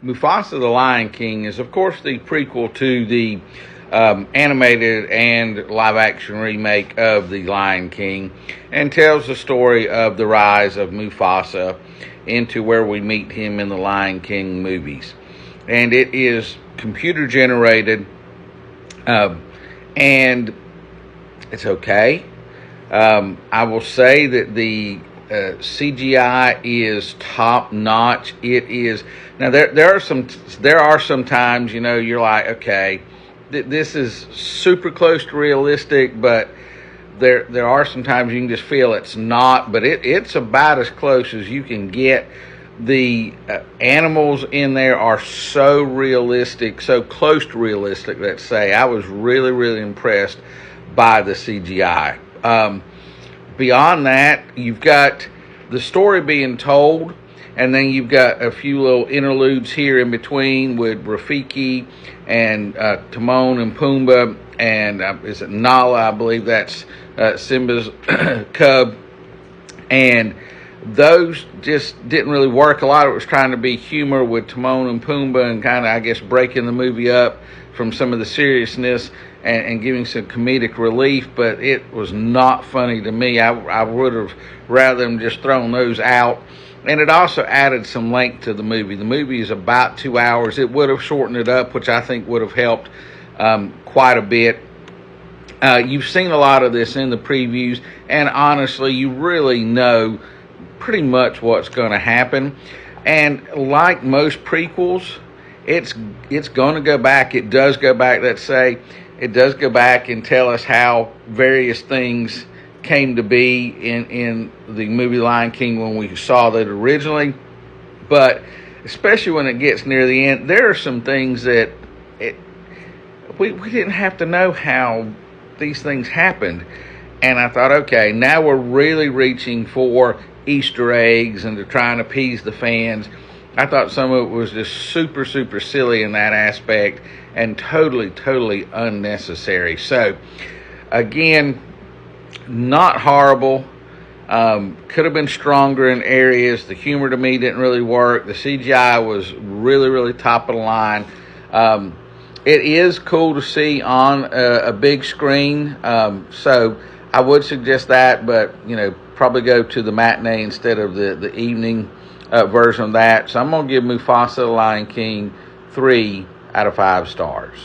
Mufasa the Lion King is, of course, the prequel to the animated and live-action remake of The Lion King, and tells the story of the rise of Mufasa into where we meet him in the Lion King movies. And it is computer-generated, and it's okay. I will say that the CGI is top notch. It is now there are some times, you're like, okay, this is super close to realistic, but there are some times you can just feel it's not, but it's about as close as you can get. The animals in there are so realistic, so close to realistic, let's say. I was really, really impressed by the CGI. Beyond that, you've got the story being told, and then you've got a few little interludes here in between with Rafiki and Timon and Pumbaa, and is it Nala? I believe that's Simba's cub. And those just didn't really work. A lot of it was trying to be humor with Timon and Pumbaa and kind of, I guess, breaking the movie up from some of the seriousness and giving some comedic relief, but it was not funny to me. I would have rather them just thrown those out. And it also added some length to the movie. The movie is about 2 hours. It would have shortened it up, which I think would have helped quite a bit. You've seen a lot of this in the previews, and honestly, you really know pretty much what's going to happen. And like most prequels, it's going to go back. It does go back, let's say, it does go back and tell us how various things came to be in the movie Lion King when we saw that originally. But especially when it gets near the end, there are some things that we didn't have to know how these things happened. And I thought, okay, now we're really reaching for Easter eggs and they're trying to appease the fans. I thought some of it was just super, super silly in that aspect and totally, totally unnecessary. So, again, not horrible. Could have been stronger in areas. The humor to me didn't really work. The CGI was really, really top of the line. It is cool to see on a big screen. So I would suggest that, but, probably go to the matinee instead of the evening version of that. So I'm going to give Mufasa the Lion King 3 out of 5 stars.